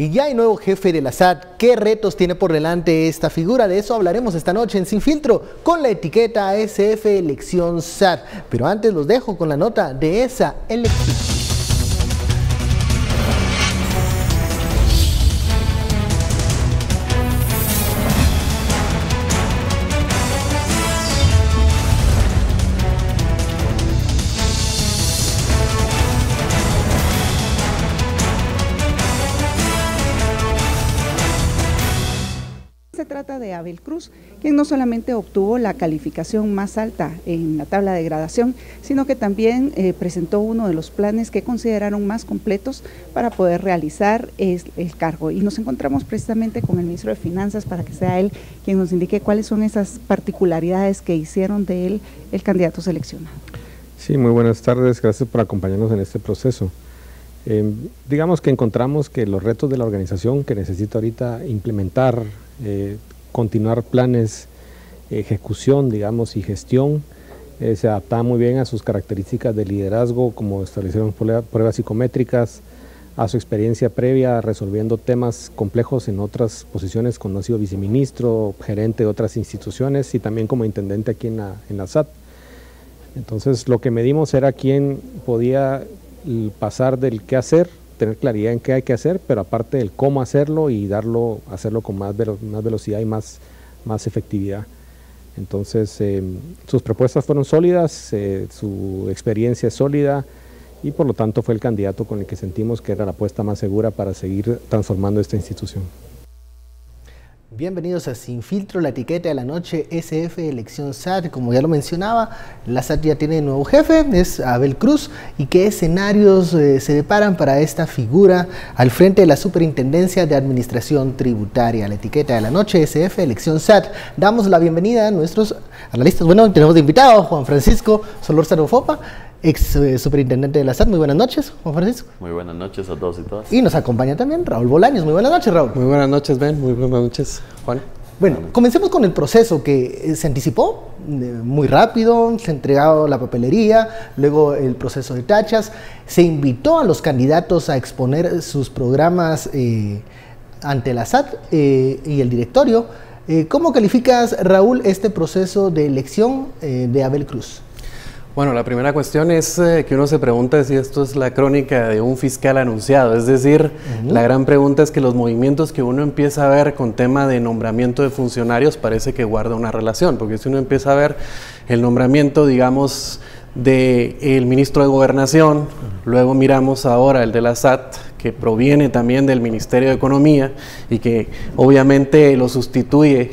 Y ya hay nuevo jefe de la SAT. ¿Qué retos tiene por delante esta figura? De eso hablaremos esta noche en Sin Filtro con la etiqueta ASF Elección SAT. Pero antes los dejo con la nota de esa elección. Se trata de Abel Cruz, quien no solamente obtuvo la calificación más alta en la tabla de gradación, sino que también presentó uno de los planes que consideraron más completos para poder realizar el cargo. Y nos encontramos precisamente con el ministro de Finanzas para que sea él quien nos indique cuáles son esas particularidades que hicieron de él el candidato seleccionado. Sí, muy buenas tardes, gracias por acompañarnos en este proceso. Digamos que encontramos que los retos de la organización que necesita ahorita implementar, continuar planes, ejecución, digamos, y gestión, se adapta muy bien a sus características de liderazgo, como establecieron pruebas psicométricas, a su experiencia previa resolviendo temas complejos en otras posiciones, cuando ha sido viceministro, gerente de otras instituciones y también como intendente aquí en la SAT. Entonces, lo que medimos era quién podía pasar del qué hacer, tener claridad en qué hay que hacer, pero aparte del cómo hacerlo y hacerlo con más velocidad y más efectividad. Entonces, sus propuestas fueron sólidas, su experiencia es sólida y por lo tanto fue el candidato con el que sentimos que era la apuesta más segura para seguir transformando esta institución. Bienvenidos a Sin Filtro, la etiqueta de la noche SF Elección SAT. Como ya lo mencionaba, la SAT ya tiene nuevo jefe, es Abel Cruz. ¿Y qué escenarios se deparan para esta figura al frente de la Superintendencia de Administración Tributaria? La etiqueta de la noche SF Elección SAT. Damos la bienvenida a nuestros analistas. Bueno, tenemos de invitado a Juan Francisco Solórzano Fopa, ex superintendente de la SAT. Muy buenas noches, Juan Francisco. Muy buenas noches a todos y todas. Y nos acompaña también Raúl Bolaños. Muy buenas noches, Raúl. Muy buenas noches, Ben. Muy buenas noches, Juan. Bueno, comencemos con el proceso que se anticipó muy rápido, se entregó la papelería, luego el proceso de tachas, se invitó a los candidatos a exponer sus programas ante la SAT y el directorio. ¿Cómo calificas, Raúl, este proceso de elección de Abel Cruz? Bueno, la primera cuestión es que uno se pregunta si esto es la crónica de un fiscal anunciado, es decir, la gran pregunta es que los movimientos que uno empieza a ver con tema de nombramiento de funcionarios parece que guarda una relación, porque si uno empieza a ver el nombramiento, digamos, del ministro de Gobernación, luego miramos ahora el de la SAT, que proviene también del Ministerio de Economía y que obviamente lo sustituye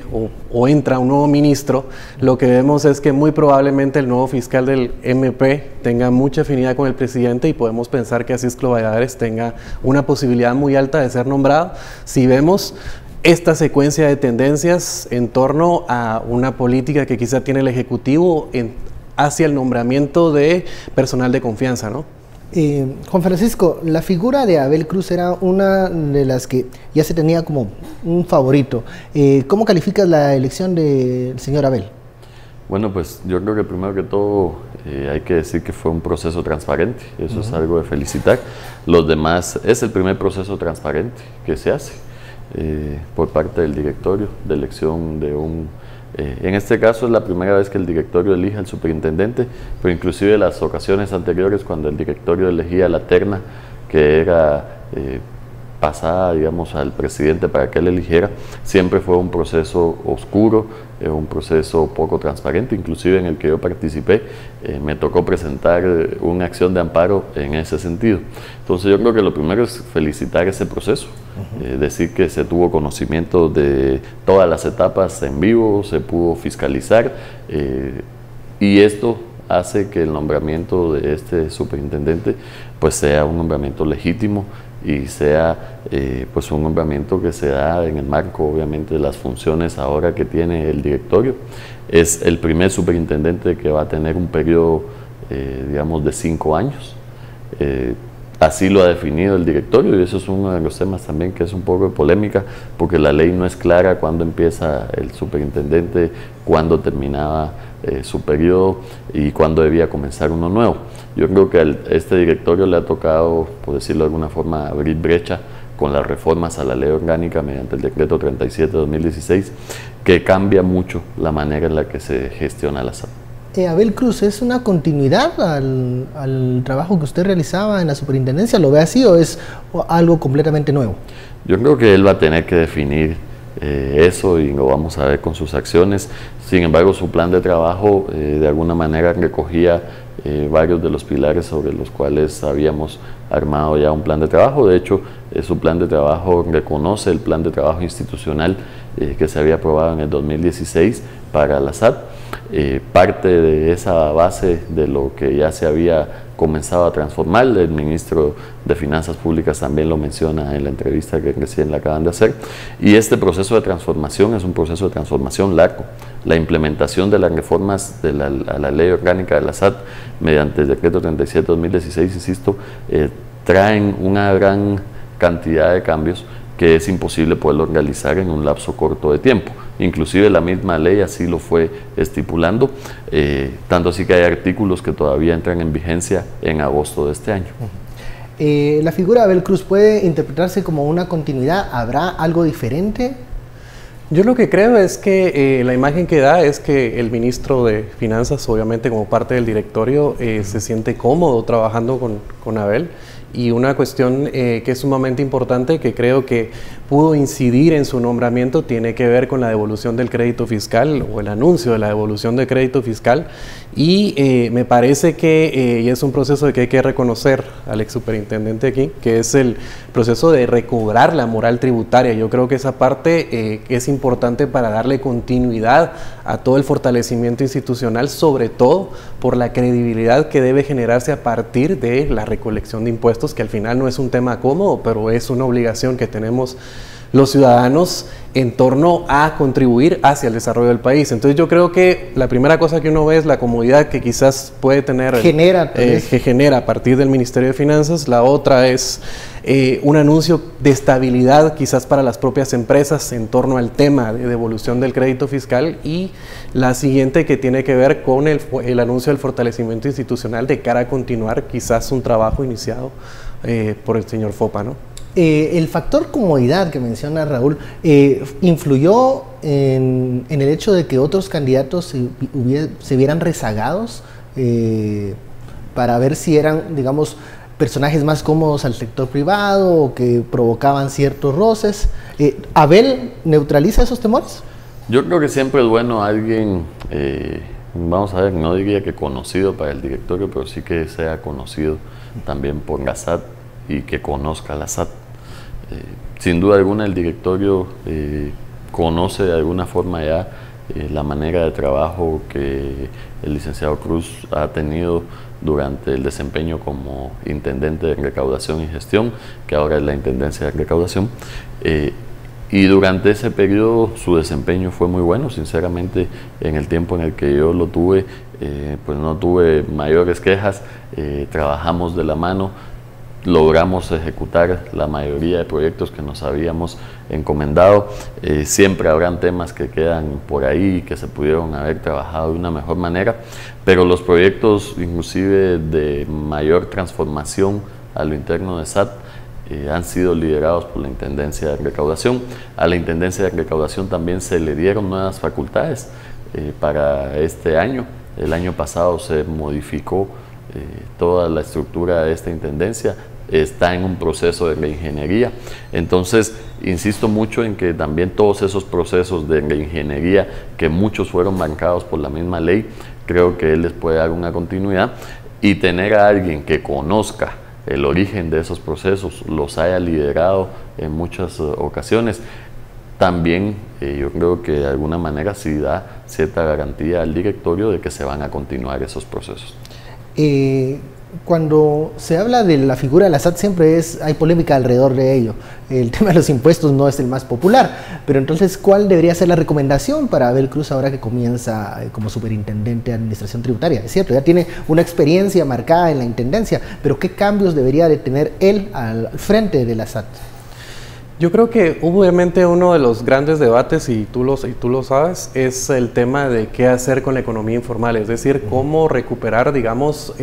o entra un nuevo ministro, lo que vemos es que muy probablemente el nuevo fiscal del MP tenga mucha afinidad con el presidente y podemos pensar que Asisclo Valladares tenga una posibilidad muy alta de ser nombrado si vemos esta secuencia de tendencias en torno a una política que quizá tiene el Ejecutivo hacia el nombramiento de personal de confianza, ¿no? Juan Francisco, la figura de Abel Cruz era una de las que ya se tenía como un favorito. ¿Cómo calificas la elección del señor Abel? Bueno, pues yo creo que primero que todo hay que decir que fue un proceso transparente, eso es algo de felicitar. Los demás, es el primer proceso transparente que se hace por parte del directorio de elección de un... en este caso es la primera vez que el directorio elige al superintendente, pero inclusive las ocasiones anteriores cuando el directorio elegía la terna que era pasada, digamos, al presidente para que él eligiera, siempre fue un proceso oscuro, un proceso poco transparente. Inclusive en el que yo participé me tocó presentar una acción de amparo en ese sentido. Entonces yo creo que lo primero es felicitar ese proceso, decir que se tuvo conocimiento de todas las etapas en vivo, se pudo fiscalizar y esto hace que el nombramiento de este superintendente pues sea un nombramiento legítimo y sea pues un nombramiento que se da en el marco obviamente de las funciones ahora que tiene el directorio. Es el primer superintendente que va a tener un periodo digamos de 5 años. Así lo ha definido el directorio y eso es uno de los temas también que es un poco de polémica porque la ley no es clara cuándo empieza el superintendente, cuándo terminaba su periodo y cuándo debía comenzar uno nuevo. Yo creo que a este directorio le ha tocado, por decirlo de alguna forma, abrir brecha con las reformas a la ley orgánica mediante el decreto 37 de 2016, que cambia mucho la manera en la que se gestiona la SAT. Abel Cruz, ¿es una continuidad al trabajo que usted realizaba en la superintendencia? ¿Lo ve así o es algo completamente nuevo? Yo creo que él va a tener que definir eso y lo vamos a ver con sus acciones. Sin embargo, su plan de trabajo de alguna manera recogía varios de los pilares sobre los cuales habíamos armado ya un plan de trabajo. De hecho, su plan de trabajo reconoce el plan de trabajo institucional que se había aprobado en el 2016 para la SAT. Parte de esa base de lo que ya se había comenzado a transformar, el ministro de Finanzas Públicas también lo menciona en la entrevista que recién le acaban de hacer, y este proceso de transformación es un proceso de transformación largo. La implementación de las reformas de la ley orgánica de la SAT mediante el decreto 37-2016, insisto, traen una gran cantidad de cambios que es imposible poderlo realizar en un lapso corto de tiempo. Inclusive la misma ley así lo fue estipulando, tanto así que hay artículos que todavía entran en vigencia en agosto de este año. ¿La figura de Abel Cruz puede interpretarse como una continuidad? ¿Habrá algo diferente? Yo lo que creo es que la imagen que da es que el ministro de Finanzas, obviamente como parte del directorio, se siente cómodo trabajando con Abel. Y una cuestión que es sumamente importante, que creo que pudo incidir en su nombramiento, tiene que ver con la devolución del crédito fiscal o el anuncio de la devolución del crédito fiscal. Y me parece que y es un proceso que hay que reconocer al ex superintendente aquí, que es el proceso de recobrar la moral tributaria. Yo creo que esa parte es importante para darle continuidad a todo el fortalecimiento institucional, sobre todo por la credibilidad que debe generarse a partir de la recolección de impuestos, que al final no es un tema cómodo, pero es una obligación que tenemos los ciudadanos en torno a contribuir hacia el desarrollo del país. Entonces yo creo que la primera cosa que uno ve es la comodidad que quizás puede tener, que genera a partir del Ministerio de Finanzas. La otra es un anuncio de estabilidad quizás para las propias empresas en torno al tema de devolución del crédito fiscal, y la siguiente que tiene que ver con el anuncio del fortalecimiento institucional de cara a continuar quizás un trabajo iniciado por el señor Fopa, ¿no? El factor comodidad que menciona Raúl, ¿influyó en el hecho de que otros candidatos se vieran rezagados para ver si eran, digamos, personajes más cómodos al sector privado o que provocaban ciertos roces? ¿Abel neutraliza esos temores? Yo creo que siempre es bueno alguien, vamos a ver, no diría que conocido para el directorio, pero sí que sea conocido también por la SAT y que conozca la SAT. Sin duda alguna el directorio conoce de alguna forma ya la manera de trabajo que el licenciado Cruz ha tenido durante el desempeño como intendente de recaudación y gestión, que ahora es la intendencia de recaudación, y durante ese periodo su desempeño fue muy bueno. Sinceramente, en el tiempo en el que yo lo tuve, pues no tuve mayores quejas, trabajamos de la mano, logramos ejecutar la mayoría de proyectos que nos habíamos encomendado. Siempre habrán temas que quedan por ahí que se pudieron haber trabajado de una mejor manera, pero los proyectos inclusive de mayor transformación a lo interno de SAT han sido liderados por la Intendencia de Recaudación. A la Intendencia de Recaudación también se le dieron nuevas facultades para este año. El año pasado se modificó toda la estructura de esta intendencia, está en un proceso de reingeniería. Entonces, insisto mucho en que también todos esos procesos de reingeniería, que muchos fueron marcados por la misma ley, creo que él les puede dar una continuidad, y tener a alguien que conozca el origen de esos procesos, los haya liderado en muchas ocasiones, también yo creo que de alguna manera sí da cierta garantía al directorio de que se van a continuar esos procesos. Cuando se habla de la figura de la SAT siempre hay polémica alrededor de ello. El tema de los impuestos no es el más popular, pero entonces, ¿cuál debería ser la recomendación para Abel Cruz ahora que comienza como superintendente de administración tributaria? Es cierto, ya tiene una experiencia marcada en la intendencia, pero ¿qué cambios debería de tener él al frente de la SAT? Yo creo que obviamente uno de los grandes debates, y tú lo sabes, es el tema de qué hacer con la economía informal, es decir, cómo recuperar, digamos,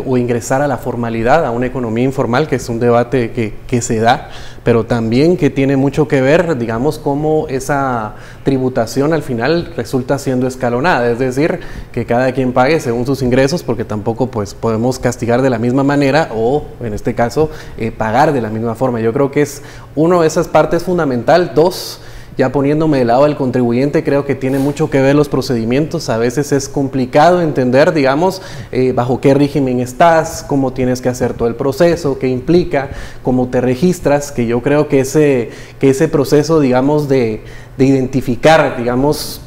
o ingresar a la formalidad, a una economía informal, que es un debate que se da, pero también que tiene mucho que ver, digamos, cómo esa tributación al final resulta siendo escalonada, es decir, que cada quien pague según sus ingresos, porque tampoco pues podemos castigar de la misma manera o, en este caso, pagar de la misma forma. Yo creo que es uno de esas partes fundamental. Dos, ya poniéndome del lado del contribuyente, creo que tiene mucho que ver los procedimientos. A veces es complicado entender, digamos, bajo qué régimen estás, cómo tienes que hacer todo el proceso, qué implica, cómo te registras, que yo creo que ese proceso, digamos, de identificar, digamos,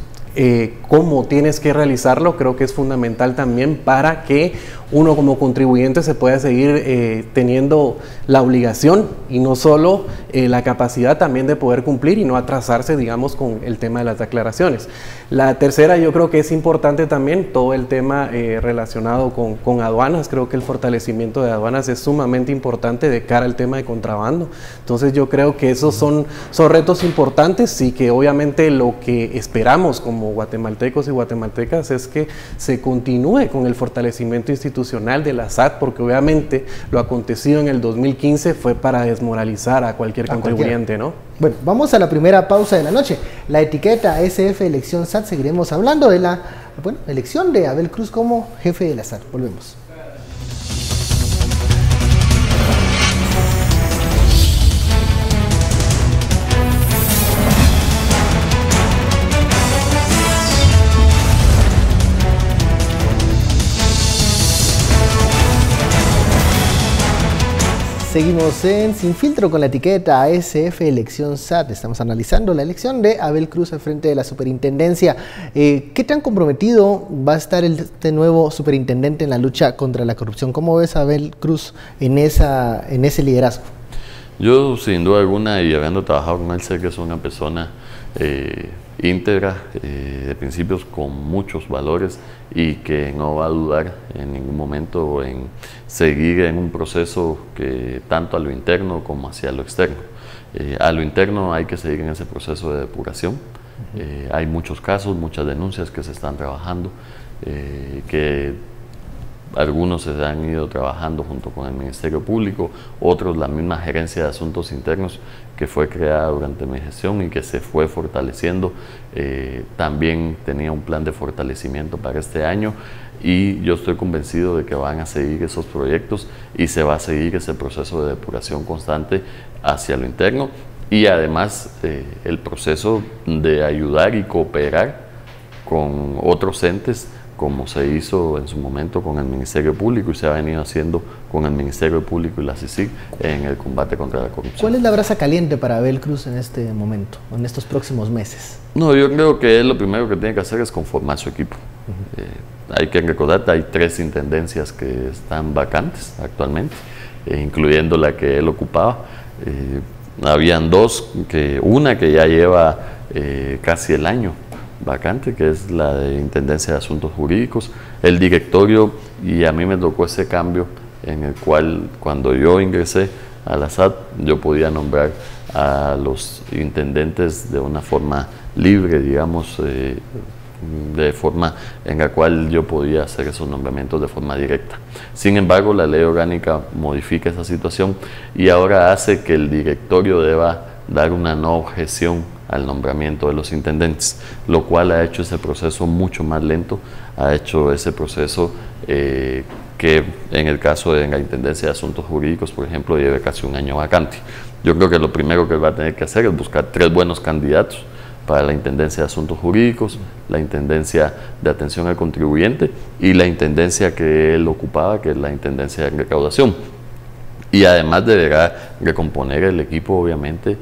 cómo tienes que realizarlo, creo que es fundamental también para que uno como contribuyente se pueda seguir teniendo la obligación y no solo la capacidad también de poder cumplir y no atrasarse, digamos, con el tema de las declaraciones. La tercera, yo creo que es importante también todo el tema relacionado con aduanas. Creo que el fortalecimiento de aduanas es sumamente importante de cara al tema de contrabando. Entonces yo creo que esos son retos importantes y que obviamente lo que esperamos como guatemaltecos y guatemaltecas es que se continúe con el fortalecimiento institucional de la SAT, porque obviamente lo acontecido en el 2015 fue para desmoralizar a cualquier contribuyente, ¿no? Bueno, vamos a la primera pausa de la noche. La etiqueta SF Elección SAT, seguiremos hablando de la elección de Abel Cruz como jefe de la SAT. Volvemos. Seguimos en Sin Filtro con la etiqueta ASF Elección SAT. Estamos analizando la elección de Abel Cruz al frente de la superintendencia. ¿Qué tan comprometido va a estar este nuevo superintendente en la lucha contra la corrupción? ¿Cómo ves a Abel Cruz en ese liderazgo? Yo, sin duda alguna, y habiendo trabajado con él, sé que es una persona íntegra, de principios, con muchos valores, y que no va a dudar en ningún momento en seguir en un proceso que tanto a lo interno como hacia lo externo. A lo interno hay que seguir en ese proceso de depuración. Hay muchos casos, muchas denuncias que se están trabajando, que algunos se han ido trabajando junto con el Ministerio Público, otros la misma Gerencia de Asuntos Internos que fue creada durante mi gestión y que se fue fortaleciendo. También tenía un plan de fortalecimiento para este año y yo estoy convencido de que van a seguir esos proyectos y se va a seguir ese proceso de depuración constante hacia lo interno y además el proceso de ayudar y cooperar con otros entes, como se hizo en su momento con el Ministerio Público y se ha venido haciendo con el Ministerio Público y la CICIG en el combate contra la corrupción. ¿Cuál es la brasa caliente para Abel Cruz en este momento, en estos próximos meses? No, yo creo que él lo primero que tiene que hacer es conformar su equipo. Hay que recordar que hay 3 intendencias que están vacantes actualmente, incluyendo la que él ocupaba. Habían 2, una que ya lleva casi el año vacante, que es la de Intendencia de Asuntos Jurídicos, el directorio, y a mí me tocó ese cambio en el cual cuando yo ingresé a la SAT yo podía nombrar a los intendentes de una forma libre, digamos, de forma en la cual yo podía hacer esos nombramientos de forma directa. Sin embargo, la ley orgánica modifica esa situación y ahora hace que el directorio deba dar una no objeción al nombramiento de los intendentes, lo cual ha hecho ese proceso mucho más lento, ha hecho ese proceso que en el caso de la Intendencia de Asuntos Jurídicos, por ejemplo, lleve casi un año vacante. Yo creo que lo primero que va a tener que hacer es buscar 3 buenos candidatos para la Intendencia de Asuntos Jurídicos, la Intendencia de Atención al Contribuyente y la Intendencia que él ocupaba, que es la Intendencia de Recaudación. Y además deberá recomponer el equipo, obviamente,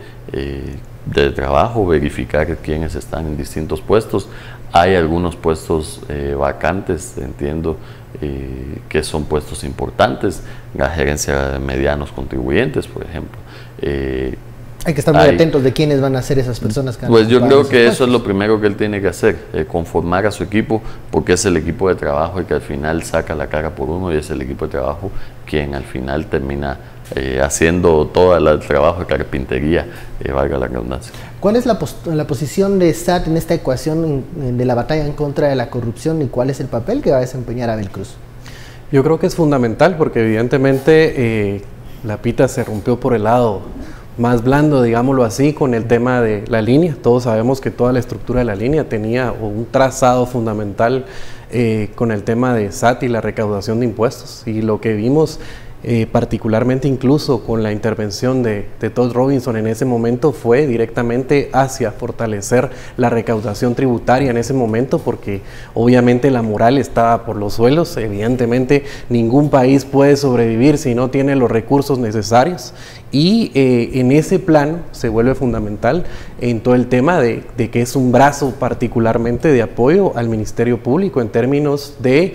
de trabajo, verificar quiénes están en distintos puestos. Hay algunos puestos vacantes, entiendo que son puestos importantes, la gerencia de medianos contribuyentes, por ejemplo. Hay que estar muy atentos de quiénes van a ser esas personas. Pues yo creo que eso es lo primero que él tiene que hacer, conformar a su equipo, porque es el equipo de trabajo el que al final saca la cara por uno y es el equipo de trabajo quien al final termina haciendo todo el trabajo de carpintería, valga la redundancia. ¿Cuál es la posición de SAT en esta ecuación de la batalla en contra de la corrupción y cuál es el papel que va a desempeñar Abel Cruz? Yo creo que es fundamental porque evidentemente la pita se rompió por el lado más blando, digámoslo así, con el tema de la línea. Todos sabemos que toda la estructura de la línea tenía un trazado fundamental con el tema de SAT y la recaudación de impuestos. Y lo que vimos particularmente incluso con la intervención de Todd Robinson en ese momento fue directamente hacia fortalecer la recaudación tributaria en ese momento, porque obviamente la moral estaba por los suelos. Evidentemente ningún país puede sobrevivir si no tiene los recursos necesarios, y en ese plan se vuelve fundamental en todo el tema de que es un brazo particularmente de apoyo al Ministerio Público en términos de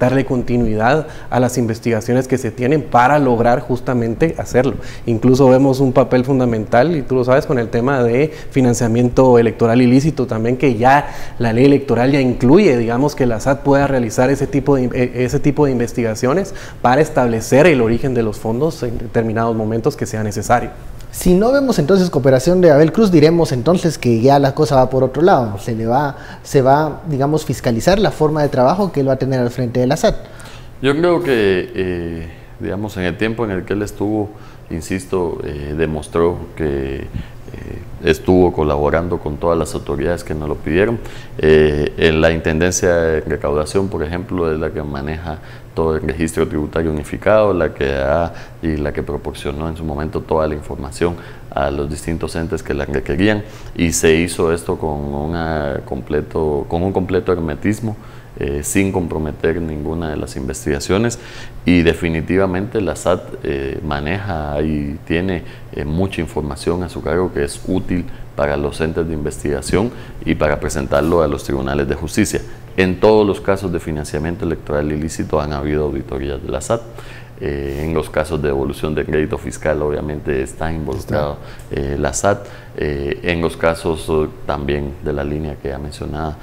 darle continuidad a las investigaciones que se tienen para lograr justamente hacerlo. Incluso vemos un papel fundamental, y tú lo sabes, con el tema de financiamiento electoral ilícito también, que ya la ley electoral ya incluye, digamos, que la SAT pueda realizar ese tipo de investigaciones para establecer el origen de los fondos en determinados momentos que sea necesario. Si no vemos entonces cooperación de Abel Cruz, diremos entonces que ya la cosa va por otro lado. Se va, digamos, fiscalizar la forma de trabajo que él va a tener al frente de la SAT. Yo creo que, digamos, en el tiempo en el que él estuvo, insisto, demostró que estuvo colaborando con todas las autoridades que nos lo pidieron. En la Intendencia de Recaudación, por ejemplo, es la que maneja todo el registro tributario unificado, la que da y la que proporcionó en su momento toda la información a los distintos entes que la requerían, y se hizo esto con un completo hermetismo, sin comprometer ninguna de las investigaciones, y definitivamente la SAT maneja y tiene mucha información a su cargo que es útil para los entes de investigación y para presentarlo a los tribunales de justicia. En todos los casos de financiamiento electoral ilícito han habido auditorías de la SAT. En los casos de devolución de crédito fiscal obviamente está involucrado la SAT. En los casos también de la línea que ya mencionaba,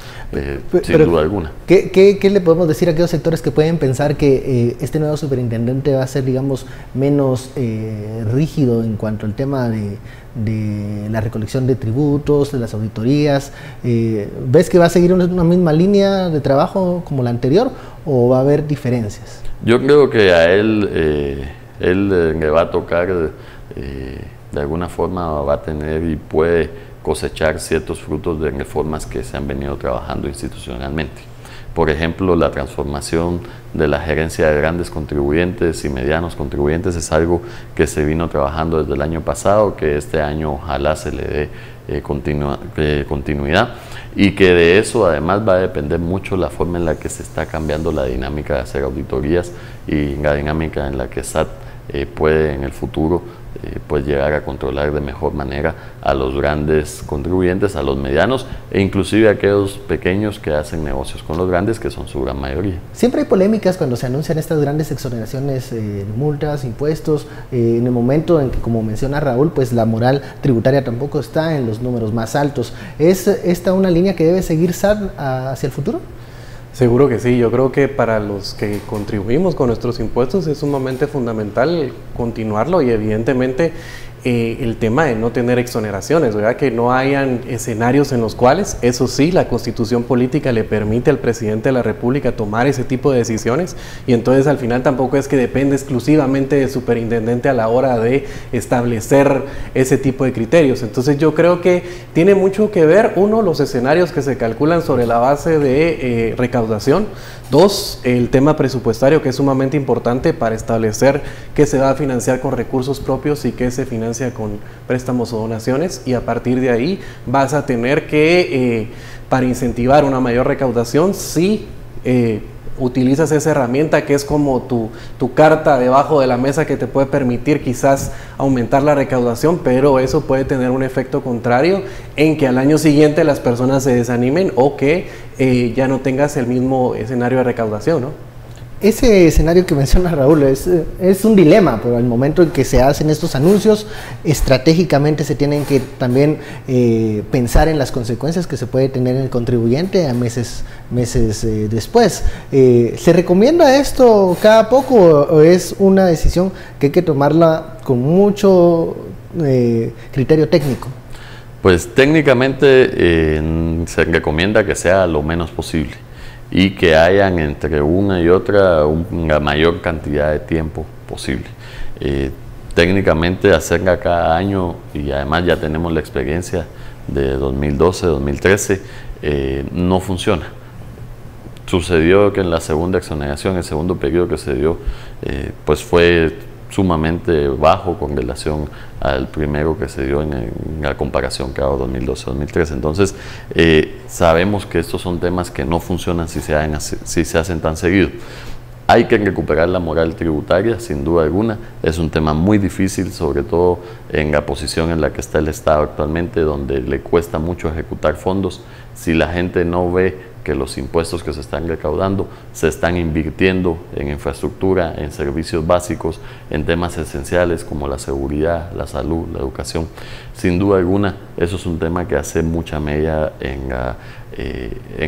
sin duda alguna. ¿Qué le podemos decir a aquellos sectores que pueden pensar que este nuevo superintendente va a ser, digamos, menos rígido en cuanto al tema de la recolección de tributos, de las auditorías? ¿Ves que va a seguir una misma línea de trabajo como la anterior, o va a haber diferencias? Yo creo que a él le va a tocar, de alguna forma va a tener y puede cosechar ciertos frutos de reformas que se han venido trabajando institucionalmente. Por ejemplo, la transformación de la gerencia de grandes contribuyentes y medianos contribuyentes es algo que se vino trabajando desde el año pasado, que este año ojalá se le dé continuidad, y que de eso además va a depender mucho la forma en la que se está cambiando la dinámica de hacer auditorías y la dinámica en la que SAT puede en el futuro pues llegar a controlar de mejor manera a los grandes contribuyentes, a los medianos e inclusive a aquellos pequeños que hacen negocios con los grandes, que son su gran mayoría. Siempre hay polémicas cuando se anuncian estas grandes exoneraciones de multas, impuestos, en el momento en que, como menciona Raúl, pues la moral tributaria tampoco está en los números más altos. ¿Es esta una línea que debe seguir SAT hacia el futuro? Seguro que sí. Yo creo que para los que contribuimos con nuestros impuestos es sumamente fundamental continuarlo, y evidentemente el tema de no tener exoneraciones, ¿verdad? Que no hayan escenarios en los cuales, eso sí, la Constitución política le permite al presidente de la República tomar ese tipo de decisiones, y entonces al final tampoco es que depende exclusivamente del superintendente a la hora de establecer ese tipo de criterios. Entonces yo creo que tiene mucho que ver, uno, los escenarios que se calculan sobre la base de recaudación; dos, el tema presupuestario, que es sumamente importante para establecer qué se va a financiar con recursos propios y qué se financia con préstamos o donaciones, y a partir de ahí vas a tener que, para incentivar una mayor recaudación, sí utilizas esa herramienta que es como tu carta debajo de la mesa que te puede permitir quizás aumentar la recaudación, pero eso puede tener un efecto contrario en que al año siguiente las personas se desanimen o que ya no tengas el mismo escenario de recaudación, ¿no? Ese escenario que menciona Raúl es un dilema, pero al momento en que se hacen estos anuncios, estratégicamente se tienen que también pensar en las consecuencias que se puede tener en el contribuyente a meses después. ¿Se recomienda esto cada poco o es una decisión que hay que tomarla con mucho criterio técnico? Pues técnicamente se recomienda que sea lo menos posible. y que hayan entre una y otra una mayor cantidad de tiempo posible. Técnicamente hacerla cada año, y además ya tenemos la experiencia de 2012, 2013, no funciona. Sucedió que en la segunda exoneración, el segundo periodo que se dio, pues fue sumamente bajo con relación al primero que se dio en la comparación que hago 2012-2013. Entonces, sabemos que estos son temas que no funcionan si se hacen tan seguido. Hay que recuperar la moral tributaria, sin duda alguna. Es un tema muy difícil, sobre todo en la posición en la que está el Estado actualmente, donde le cuesta mucho ejecutar fondos. Si la gente no ve que los impuestos que se están recaudando se están invirtiendo en infraestructura, en servicios básicos, en temas esenciales como la seguridad, la salud, la educación, sin duda alguna, eso es un tema que hace mucha mella en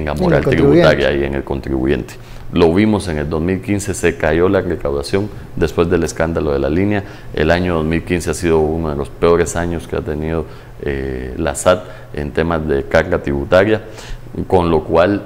la moral tributaria y en el contribuyente. Lo vimos en el 2015, se cayó la recaudación después del escándalo de la línea. El año 2015 ha sido uno de los peores años que ha tenido la SAT en temas de carga tributaria, con lo cual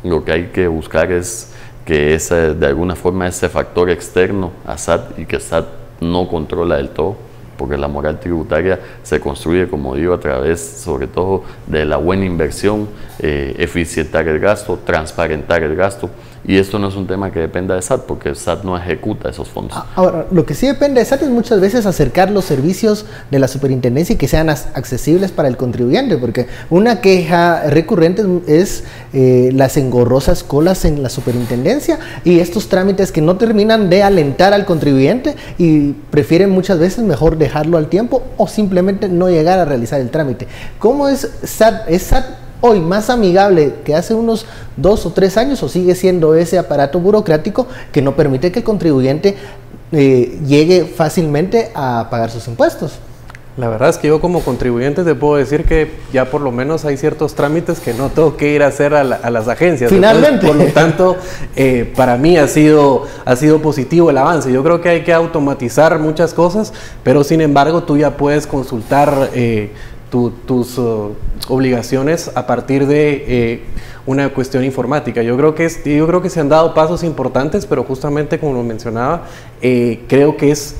lo que hay que buscar es que de alguna forma ese factor externo a SAT, y que SAT no controla del todo, porque la moral tributaria se construye, como digo, a través sobre todo de la buena inversión, eficientar el gasto, transparentar el gasto, y esto no es un tema que dependa de SAT, porque SAT no ejecuta esos fondos. Ahora, lo que sí depende de SAT es muchas veces acercar los servicios de la superintendencia y que sean accesibles para el contribuyente, porque una queja recurrente es las engorrosas colas en la superintendencia y estos trámites que no terminan de alentar al contribuyente y prefieren muchas veces mejor dejarlo al tiempo o simplemente no llegar a realizar el trámite. ¿Cómo es SAT? ¿Es SAT hoy más amigable que hace unos 2 o 3 años, o sigue siendo ese aparato burocrático que no permite que el contribuyente llegue fácilmente a pagar sus impuestos? La verdad es que yo como contribuyente te puedo decir que ya por lo menos hay ciertos trámites que no tengo que ir a hacer a las agencias. Finalmente. Entonces, por lo tanto, para mí ha sido positivo el avance. Yo creo que hay que automatizar muchas cosas, pero sin embargo tú ya puedes consultar tus obligaciones a partir de una cuestión informática. Yo creo que se han dado pasos importantes, pero justamente como lo mencionaba, creo que es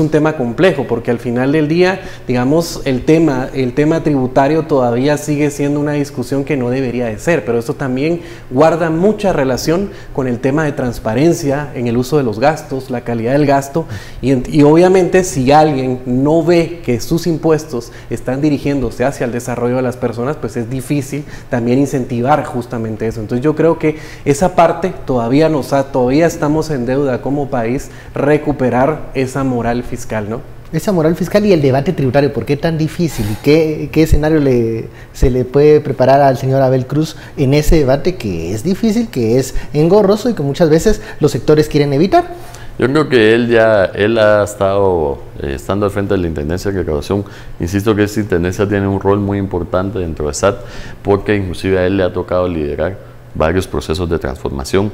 un tema complejo, porque al final del día, digamos, el tema tributario todavía sigue siendo una discusión que no debería de ser, pero esto también guarda mucha relación con el tema de transparencia en el uso de los gastos, la calidad del gasto, y obviamente si alguien no ve que sus impuestos están dirigiéndose hacia el desarrollo de las personas, pues es difícil también incentivar justamente eso. Entonces yo creo que esa parte todavía estamos en deuda como país recuperar esa moral fiscal, ¿no? Esa moral fiscal y el debate tributario, ¿por qué tan difícil? ¿Y qué escenario se le puede preparar al señor Abel Cruz en ese debate que es difícil, que es engorroso y que muchas veces los sectores quieren evitar? Yo creo que él ha estado estando al frente de la Intendencia de Recaudación. Insisto que esa Intendencia tiene un rol muy importante dentro de SAT, porque inclusive a él le ha tocado liderar varios procesos de transformación,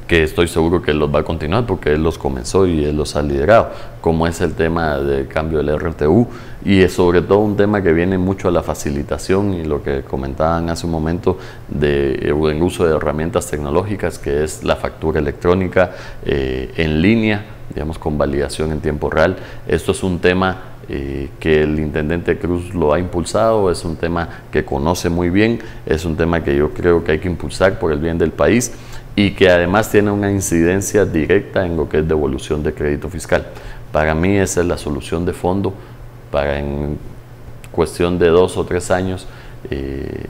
que estoy seguro que él los va a continuar porque él los comenzó y él los ha liderado, como es el tema del cambio del RTU, y es sobre todo un tema que viene mucho a la facilitación y lo que comentaban hace un momento del uso de herramientas tecnológicas, que es la factura electrónica en línea, digamos, con validación en tiempo real. Esto es un tema que el intendente Cruz lo ha impulsado, es un tema que conoce muy bien, es un tema que yo creo que hay que impulsar por el bien del país, y que además tiene una incidencia directa en lo que es devolución de crédito fiscal. Para mí esa es la solución de fondo para, en cuestión de 2 o 3 años,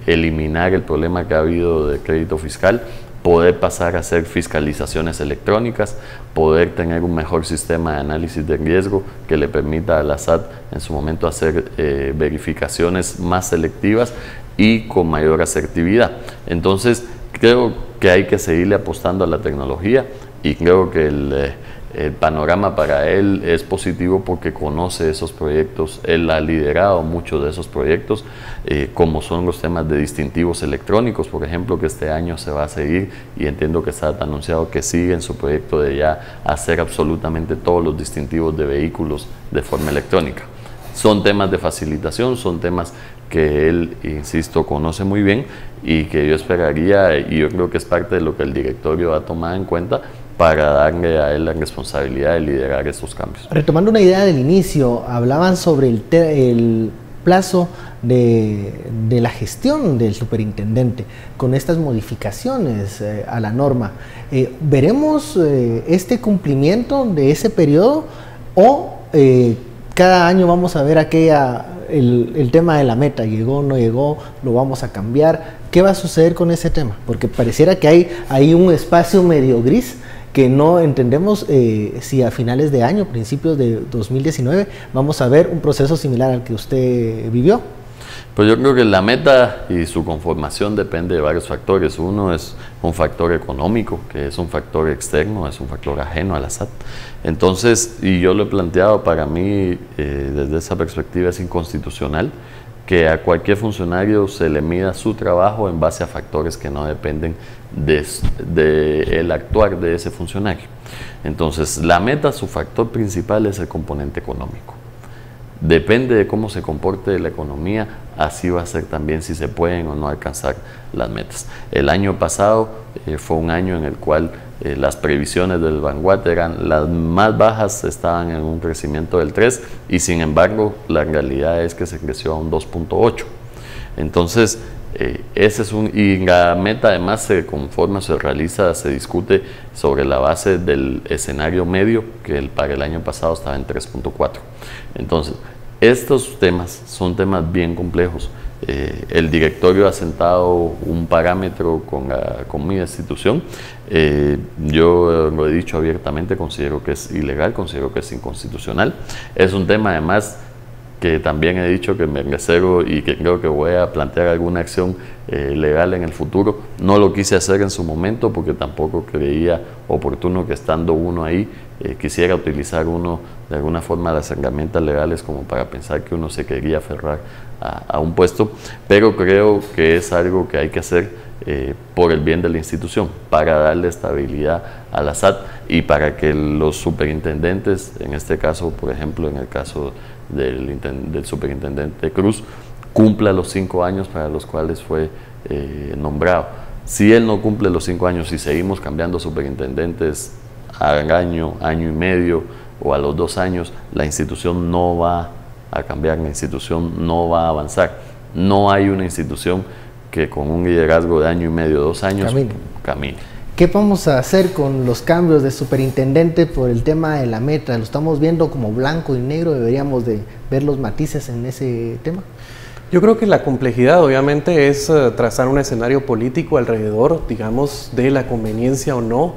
eliminar el problema que ha habido de crédito fiscal, poder pasar a hacer fiscalizaciones electrónicas, poder tener un mejor sistema de análisis de riesgo que le permita a la SAT en su momento hacer verificaciones más selectivas y con mayor asertividad. Entonces, creo que hay que seguirle apostando a la tecnología, y creo que el panorama para él es positivo porque conoce esos proyectos. Él ha liderado muchos de esos proyectos, como son los temas de distintivos electrónicos, por ejemplo, que este año se va a seguir, y entiendo que está anunciado que sigue en su proyecto de ya hacer absolutamente todos los distintivos de vehículos de forma electrónica. Son temas de facilitación, son temas que él, insisto, conoce muy bien y que yo esperaría, y yo creo que es parte de lo que el directorio ha tomado en cuenta para darle a él la responsabilidad de liderar estos cambios. Retomando una idea del inicio, hablaban sobre el plazo de la gestión del superintendente con estas modificaciones a la norma. ¿Veremos este cumplimiento de ese periodo o cada año vamos a ver el tema de la meta? ¿Llegó, no llegó? ¿Lo vamos a cambiar? ¿Qué va a suceder con ese tema? Porque pareciera que hay un espacio medio gris que no entendemos si a finales de año, principios de 2019, vamos a ver un proceso similar al que usted vivió. Pues yo creo que la meta y su conformación depende de varios factores. Uno es un factor económico, que es un factor externo, es un factor ajeno a la SAT. Entonces, y yo lo he planteado, para mí, desde esa perspectiva es inconstitucional que a cualquier funcionario se le mida su trabajo en base a factores que no dependen del actuar de ese funcionario. Entonces, la meta, su factor principal es el componente económico. Depende de cómo se comporte la economía, así va a ser también si se pueden o no alcanzar las metas. El año pasado fue un año en el cual las previsiones del Vanguard eran las más bajas, estaban en un crecimiento del 3 y sin embargo la realidad es que se creció a un 2.8. Entonces, ese es y la meta además se conforma, se realiza, se discute sobre la base del escenario medio que para el año pasado estaba en 3.4. Entonces, estos temas son temas bien complejos. El directorio ha sentado un parámetro con mi institución. Yo lo he dicho abiertamente, considero que es ilegal, considero que es inconstitucional. Es un tema además que también he dicho que me reservo y que creo que voy a plantear alguna acción legal en el futuro. No lo quise hacer en su momento porque tampoco creía oportuno que estando uno ahí quisiera utilizar uno de alguna forma las herramientas legales como para pensar que uno se quería aferrar a un puesto, pero creo que es algo que hay que hacer por el bien de la institución, para darle estabilidad a la SAT y para que los superintendentes, en este caso, por ejemplo, en el caso del superintendente Cruz, cumpla los 5 años para los cuales fue nombrado. Si él no cumple los 5 años y seguimos cambiando superintendentes al año, año y medio o a los 2 años, la institución no va a cambiar, la institución no va a avanzar. No hay una institución que con un liderazgo de año y medio, 2 años, camine. ¿Qué vamos a hacer con los cambios de superintendente por el tema de la meta? ¿Lo estamos viendo como blanco y negro? ¿Deberíamos de ver los matices en ese tema? Yo creo que la complejidad obviamente es trazar un escenario político alrededor, digamos, de la conveniencia o no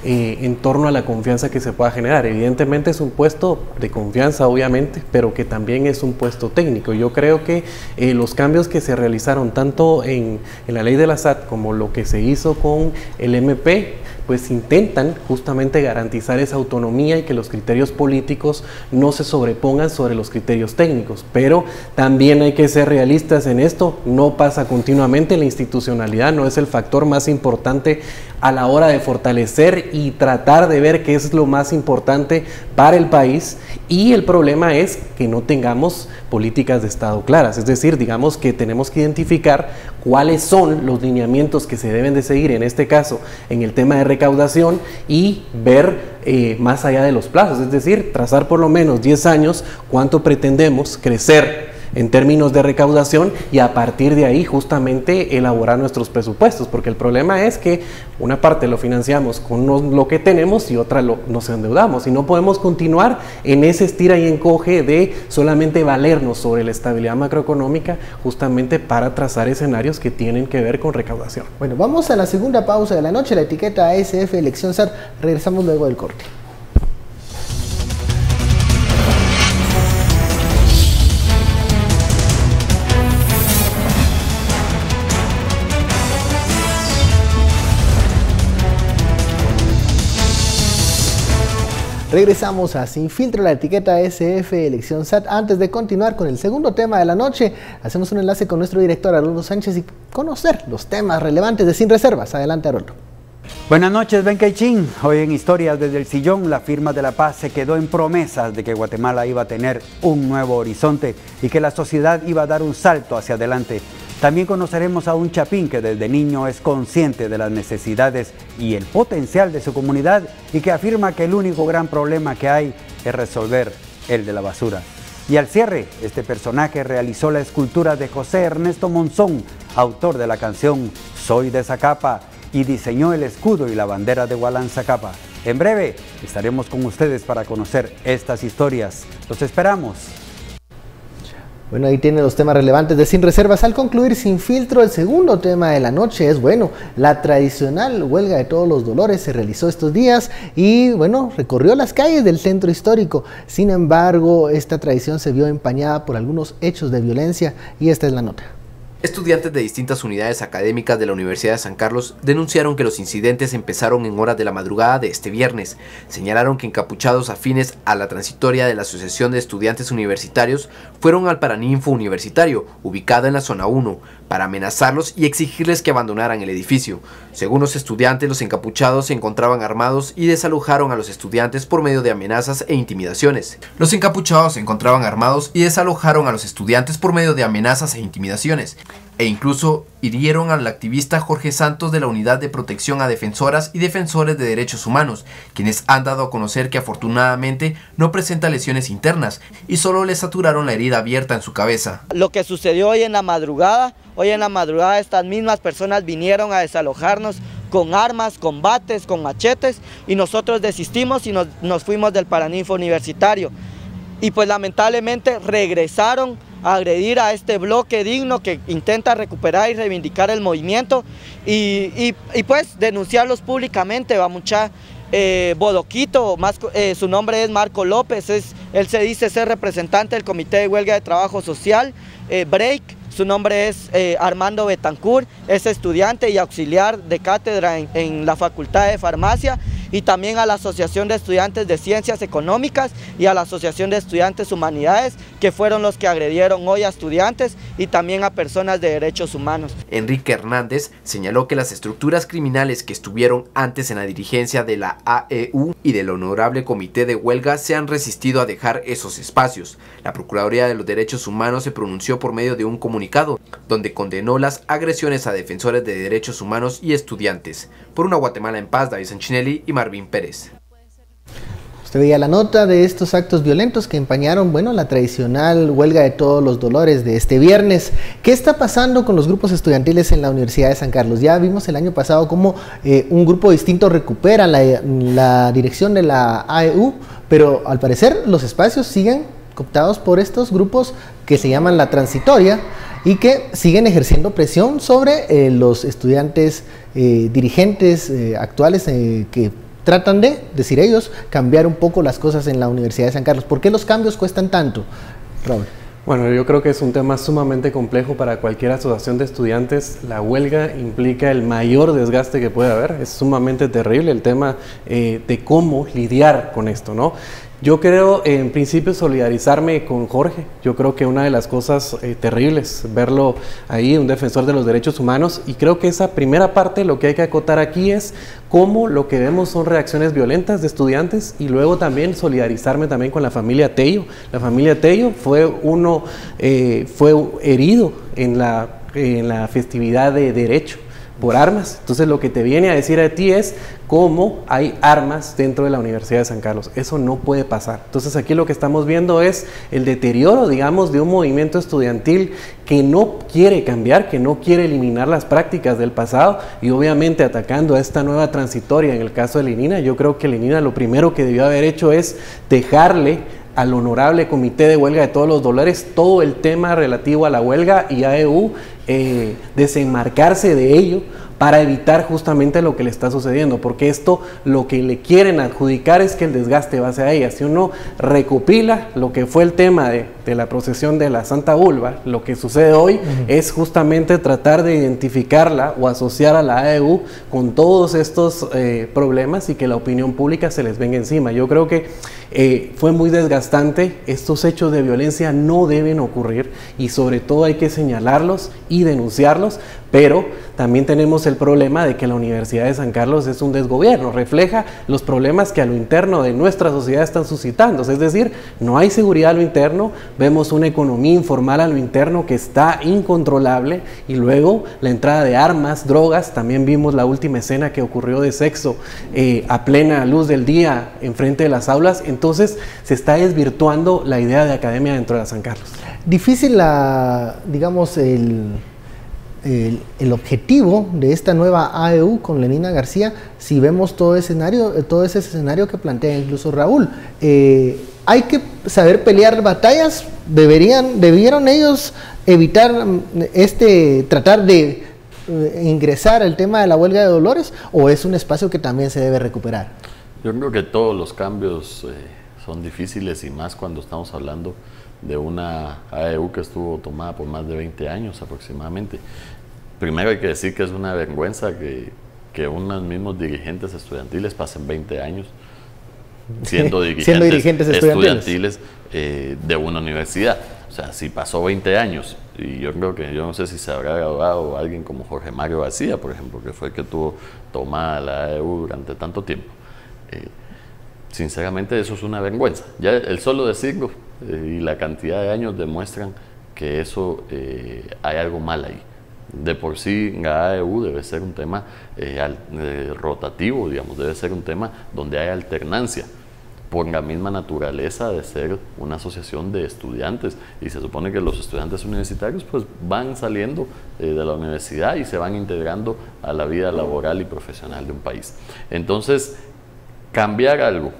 en torno a la confianza que se pueda generar. Evidentemente es un puesto de confianza, obviamente, pero que también es un puesto técnico. Yo creo que los cambios que se realizaron tanto en la ley de la SAT como lo que se hizo con el MP, pues intentan justamente garantizar esa autonomía y que los criterios políticos no se sobrepongan sobre los criterios técnicos. Pero también hay que ser realistas en esto, no pasa continuamente, la institucionalidad no es el factor más importante a la hora de fortalecer y tratar de ver qué es lo más importante para el país, y el problema es que no tengamos políticas de Estado claras, es decir, digamos que tenemos que identificar cuáles son los lineamientos que se deben de seguir, en este caso en el tema de recaudación, y ver más allá de los plazos, es decir, trazar por lo menos 10 años cuánto pretendemos crecer en términos de recaudación y a partir de ahí justamente elaborar nuestros presupuestos, porque el problema es que una parte lo financiamos con lo que tenemos y otra nos endeudamos, y no podemos continuar en ese estira y encoge de solamente valernos sobre la estabilidad macroeconómica justamente para trazar escenarios que tienen que ver con recaudación. Bueno, vamos a la segunda pausa de la noche, la etiqueta ASF Elección SAT, regresamos luego del corte. Regresamos a Sin Filtro, la etiqueta SF Elección SAT. Antes de continuar con el segundo tema de la noche, hacemos un enlace con nuestro director Haroldo Sánchez y conocer los temas relevantes de Sin Reservas. Adelante, Haroldo. Buenas noches, Ben Caichín. Hoy en Historias desde el Sillón, la firma de la paz se quedó en promesas de que Guatemala iba a tener un nuevo horizonte y que la sociedad iba a dar un salto hacia adelante. También conoceremos a un chapín que desde niño es consciente de las necesidades y el potencial de su comunidad y que afirma que el único gran problema que hay es resolver el de la basura. Y al cierre, este personaje realizó la escultura de José Ernesto Monzón, autor de la canción Soy de Zacapa, y diseñó el escudo y la bandera de Hualán-Zacapa. En breve estaremos con ustedes para conocer estas historias. Los esperamos. Bueno, ahí tienen los temas relevantes de Sin Reservas. Al concluir Sin Filtro, el segundo tema de la noche es, bueno, la tradicional huelga de todos los dolores se realizó estos días y, bueno, recorrió las calles del centro histórico. Sin embargo, esta tradición se vio empañada por algunos hechos de violencia y esta es la nota. Estudiantes de distintas unidades académicas de la Universidad de San Carlos denunciaron que los incidentes empezaron en horas de la madrugada de este viernes. Señalaron que encapuchados afines a la transitoria de la Asociación de Estudiantes Universitarios fueron al Paraninfo Universitario, ubicado en la zona 1, para amenazarlos y exigirles que abandonaran el edificio. Según los estudiantes, los encapuchados se encontraban armados y desalojaron a los estudiantes por medio de amenazas e intimidaciones. Los encapuchados se encontraban armados y desalojaron a los estudiantes por medio de amenazas e intimidaciones, e incluso hirieron al activista Jorge Santos de la Unidad de Protección a Defensoras y Defensores de Derechos Humanos, quienes han dado a conocer que afortunadamente no presenta lesiones internas y solo le saturaron la herida abierta en su cabeza. Lo que sucedió hoy en la madrugada estas mismas personas vinieron a desalojarnos con armas, con bates, con machetes, y nosotros desistimos y nos fuimos del Paraninfo Universitario. Y pues lamentablemente regresaron a agredir a este bloque digno que intenta recuperar y reivindicar el movimiento y pues denunciarlos públicamente. Bodoquito, su nombre es Marco López, él se dice ser representante del Comité de Huelga de Trabajo Social. Break, su nombre es Armando Betancourt, es estudiante y auxiliar de cátedra en la Facultad de Farmacia, y también a la Asociación de Estudiantes de Ciencias Económicas y a la Asociación de Estudiantes Humanidades, que fueron los que agredieron hoy a estudiantes y también a personas de derechos humanos. Enrique Hernández señaló que las estructuras criminales que estuvieron antes en la dirigencia de la AEU y del Honorable Comité de Huelga se han resistido a dejar esos espacios. La Procuraduría de los Derechos Humanos se pronunció por medio de un comunicado donde condenó las agresiones a defensores de derechos humanos y estudiantes. Por una Guatemala en paz, David Sanchinelli y Marvin Pérez. Usted veía la nota de estos actos violentos que empañaron, bueno, la tradicional huelga de todos los dolores de este viernes. ¿Qué está pasando con los grupos estudiantiles en la Universidad de San Carlos? Ya vimos el año pasado cómo un grupo distinto recupera la dirección de la AEU, pero al parecer los espacios siguen cooptados por estos grupos que se llaman la transitoria y que siguen ejerciendo presión sobre los estudiantes dirigentes actuales que tratan de, decir ellos, cambiar un poco las cosas en la Universidad de San Carlos. ¿Por qué los cambios cuestan tanto, Robert? Bueno, yo creo que es un tema sumamente complejo para cualquier asociación de estudiantes. La huelga implica el mayor desgaste que puede haber. Es sumamente terrible el tema de cómo lidiar con esto, ¿no? Yo creo, en principio, solidarizarme con Jorge. Yo creo que una de las cosas terribles, verlo ahí, un defensor de los derechos humanos, y creo que esa primera parte, lo que hay que acotar aquí es cómo lo que vemos son reacciones violentas de estudiantes, y luego también solidarizarme también con la familia Tello. La familia Tello fue herido en la festividad de derecho por armas. Entonces lo que te viene a decir a ti es cómo hay armas dentro de la Universidad de San Carlos. Eso no puede pasar. Entonces aquí lo que estamos viendo es el deterioro, digamos, de un movimiento estudiantil que no quiere cambiar, que no quiere eliminar las prácticas del pasado, y obviamente atacando a esta nueva transitoria. En el caso de Lenina, yo creo que Lenina lo primero que debió haber hecho es dejarle al Honorable Comité de Huelga de todos los dolores todo el tema relativo a la huelga y AEU, desenmarcarse de ello para evitar justamente lo que le está sucediendo, porque esto lo que le quieren adjudicar es que el desgaste va hacia ella. Si uno recopila lo que fue el tema de la procesión de la Santa Vulva, lo que sucede hoy es justamente tratar de identificarla o asociar a la AEU con todos estos problemas y que la opinión pública se les venga encima. Yo creo que fue muy desgastante. Estos hechos de violencia no deben ocurrir y sobre todo hay que señalarlos y denunciarlos, pero también tenemos el problema de que la Universidad de San Carlos es un desgobierno, refleja los problemas que a lo interno de nuestra sociedad están suscitando, es decir, no hay seguridad a lo interno, vemos una economía informal a lo interno que está incontrolable, y luego la entrada de armas, drogas, también vimos la última escena que ocurrió de sexo a plena luz del día enfrente de las aulas. Entonces se está desvirtuando la idea de academia dentro de la San Carlos. Difícil digamos, el objetivo de esta nueva AEU con Lenina García, si vemos todo ese escenario que plantea incluso Raúl. Hay que saber pelear batallas. ¿Debieron ellos evitar tratar de ingresar el tema de la huelga de Dolores, o es un espacio que también se debe recuperar? Yo creo que todos los cambios son difíciles, y más cuando estamos hablando de una AEU que estuvo tomada por más de 20 años aproximadamente. Primero hay que decir que es una vergüenza que unos mismos dirigentes estudiantiles pasen 20 años siendo dirigentes estudiantiles de una universidad. O sea, si pasó 20 años, y yo creo que, yo no sé si se habrá graduado alguien como Jorge Mario García, por ejemplo, que fue el que tuvo tomada la AEU durante tanto tiempo. Sinceramente, eso es una vergüenza. Ya el solo decirlo y la cantidad de años demuestran que eso hay algo mal ahí. De por sí, la AEU debe ser un tema rotativo, digamos, debe ser un tema donde hay alternancia, por la misma naturaleza de ser una asociación de estudiantes, y se supone que los estudiantes universitarios pues van saliendo de la universidad y se van integrando a la vida laboral y profesional de un país. Entonces, cambiar algo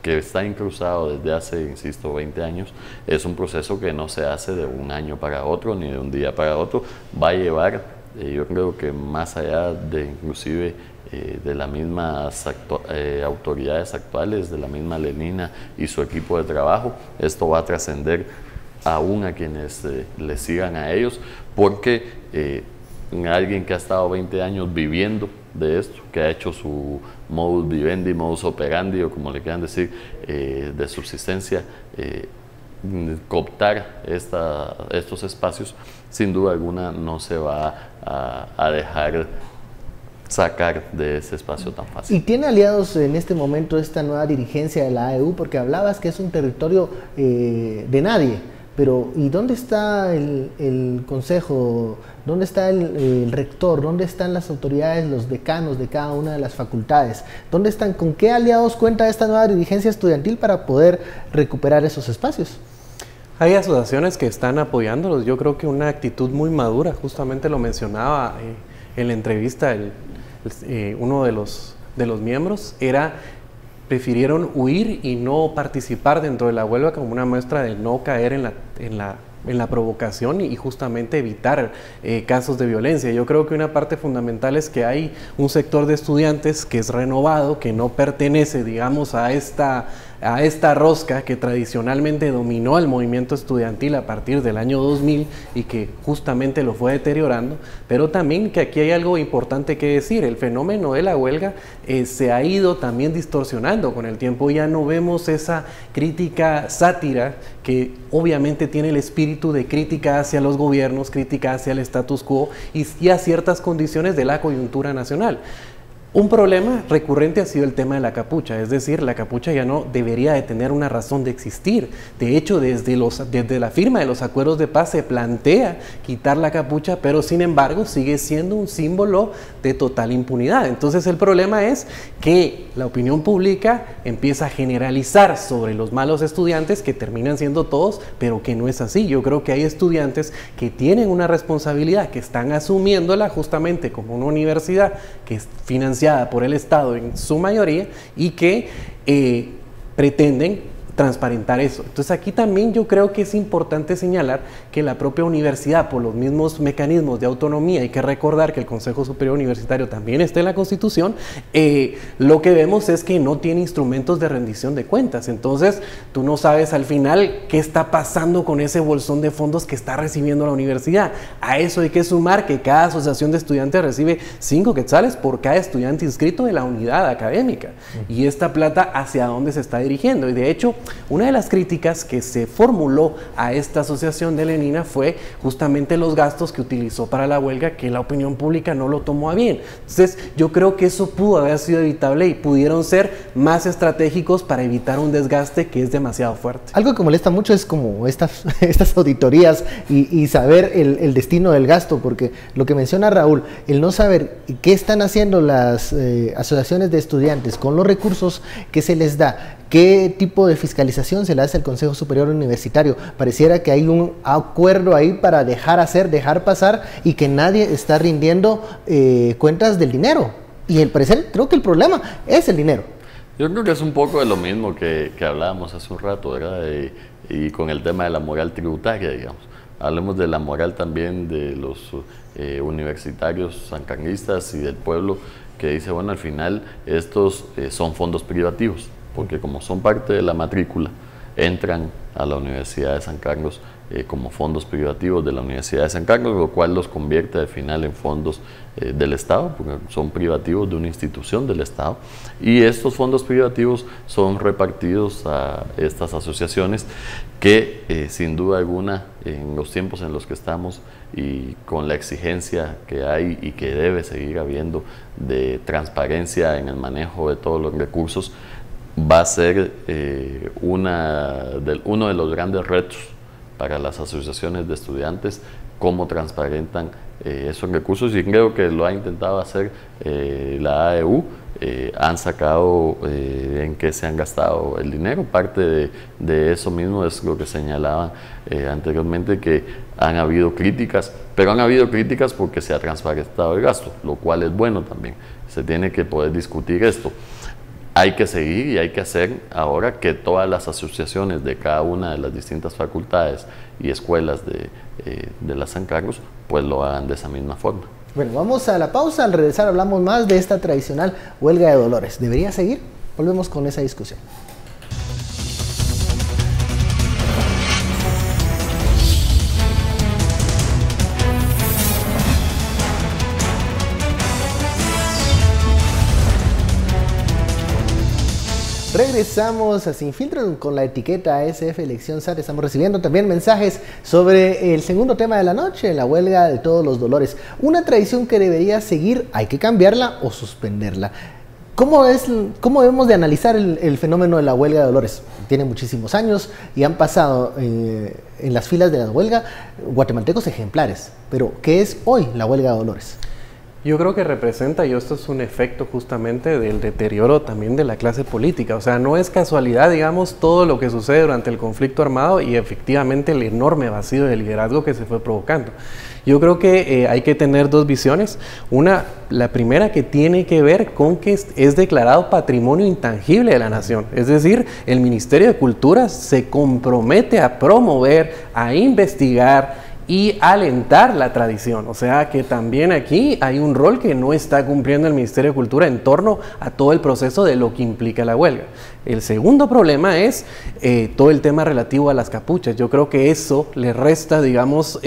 que está incrustado desde hace, insisto, 20 años, es un proceso que no se hace de un año para otro, ni de un día para otro. Va a llevar, yo creo que más allá de inclusive de las mismas autoridades actuales, de la misma Lenina y su equipo de trabajo, esto va a trascender aún a quienes le sigan a ellos, porque alguien que ha estado 20 años viviendo de esto, que ha hecho su modus vivendi, modus operandi, o como le quieran decir, de subsistencia, cooptar estos espacios, sin duda alguna no se va a dejar sacar de ese espacio tan fácil. ¿Y tiene aliados en este momento esta nueva dirigencia de la AEU? Porque hablabas que es un territorio de nadie, pero ¿y dónde está el consejo? ¿Dónde está el rector? ¿Dónde están las autoridades, los decanos de cada una de las facultades? ¿Dónde están? ¿Con qué aliados cuenta esta nueva dirigencia estudiantil para poder recuperar esos espacios? Hay asociaciones que están apoyándolos. Yo creo que una actitud muy madura, justamente lo mencionaba en la entrevista uno de los miembros, prefirieron huir y no participar dentro de la huelga como una muestra de no caer en la provocación y justamente evitar casos de violencia. Yo creo que una parte fundamental es que hay un sector de estudiantes que es renovado, que no pertenece, digamos, a esta rosca que tradicionalmente dominó el movimiento estudiantil a partir del año 2000 y que justamente lo fue deteriorando, pero también que aquí hay algo importante que decir. El fenómeno de la huelga se ha ido también distorsionando con el tiempo. Ya no vemos esa crítica sátira que obviamente tiene el espíritu de crítica hacia los gobiernos, crítica hacia el status quo y a ciertas condiciones de la coyuntura nacional. Un problema recurrente ha sido el tema de la capucha, es decir, la capucha ya no debería de tener una razón de existir. De hecho, desde la firma de los acuerdos de paz se plantea quitar la capucha, pero sin embargo sigue siendo un símbolo de total impunidad. Entonces el problema es que la opinión pública empieza a generalizar sobre los malos estudiantes, que terminan siendo todos, pero que no es así. Yo creo que hay estudiantes que tienen una responsabilidad, que están asumiéndola justamente como una universidad que es financiada por el Estado en su mayoría y que pretenden transparentar eso. Entonces aquí también yo creo que es importante señalar que la propia universidad, por los mismos mecanismos de autonomía, hay que recordar que el Consejo Superior Universitario también está en la Constitución, lo que vemos es que no tiene instrumentos de rendición de cuentas. Entonces tú no sabes al final qué está pasando con ese bolsón de fondos que está recibiendo la universidad. A eso hay que sumar que cada asociación de estudiantes recibe 5 quetzales por cada estudiante inscrito de la unidad académica. Y esta plata, ¿hacia dónde se está dirigiendo? Y de hecho, una de las críticas que se formuló a esta asociación de Lenina fue justamente los gastos que utilizó para la huelga, que la opinión pública no lo tomó a bien. Entonces yo creo que eso pudo haber sido evitable y pudieron ser más estratégicos para evitar un desgaste que es demasiado fuerte. Algo que molesta mucho es como estas auditorías y saber el destino del gasto, porque lo que menciona Raúl, el no saber qué están haciendo las asociaciones de estudiantes con los recursos que se les da, qué tipo de fiscalización se le hace al Consejo Superior Universitario. Pareciera que hay un acuerdo ahí para dejar hacer, dejar pasar, y que nadie está rindiendo cuentas del dinero. Y al parecer creo que el problema es el dinero. Yo creo que es un poco de lo mismo que hablábamos hace un rato, ¿verdad? Y con el tema de la moral tributaria, digamos. Hablemos de la moral también de los universitarios sancarlistas y del pueblo, que dice, bueno, al final estos son fondos privativos, porque como son parte de la matrícula, entran a la Universidad de San Carlos como fondos privativos de la Universidad de San Carlos, lo cual los convierte al final en fondos del Estado, porque son privativos de una institución del Estado, y estos fondos privativos son repartidos a estas asociaciones que sin duda alguna, en los tiempos en los que estamos y con la exigencia que hay y que debe seguir habiendo de manejo de todos los recursos, va a ser uno de los grandes retos para las asociaciones de estudiantes, cómo transparentan esos recursos, y creo que lo ha intentado hacer la AEU. Han sacado en qué se han gastado el dinero. Parte de eso mismo es lo que señalaban anteriormente, que han habido críticas, pero han habido críticas porque se ha transparentado el gasto, lo cual es bueno también. Se tiene que poder discutir esto. Hay que seguir y hay que hacer ahora que todas las asociaciones de cada una de las distintas facultades y escuelas de la San Carlos pues lo hagan de esa misma forma. Bueno, vamos a la pausa. Al regresar hablamos más de esta tradicional huelga de dolores. ¿Debería seguir? Volvemos con esa discusión. Regresamos a Sin Filtro con la etiqueta SF Elección SAT. Estamos recibiendo también mensajes sobre el segundo tema de la noche, la huelga de todos los dolores. Una tradición que debería seguir, ¿hay que cambiarla o suspenderla? ¿Cómo debemos de analizar el fenómeno de la huelga de dolores? Tiene muchísimos años y han pasado en las filas de la huelga guatemaltecos ejemplares. Pero, ¿qué es hoy la huelga de dolores? Yo creo que representa, y esto es un efecto justamente del deterioro también de la clase política. O sea, no es casualidad, digamos, todo lo que sucede durante el conflicto armado y efectivamente el enorme vacío de liderazgo que se fue provocando. Yo creo que hay que tener dos visiones. La primera, que tiene que ver con que es declarado patrimonio intangible de la nación. Es decir, el Ministerio de Cultura se compromete a promover, a investigar y alentar la tradición. O sea que también aquí hay un rol que no está cumpliendo el Ministerio de Cultura en torno a todo el proceso de lo que implica la huelga. El segundo problema es todo el tema relativo a las capuchas. Yo creo que eso le resta, digamos,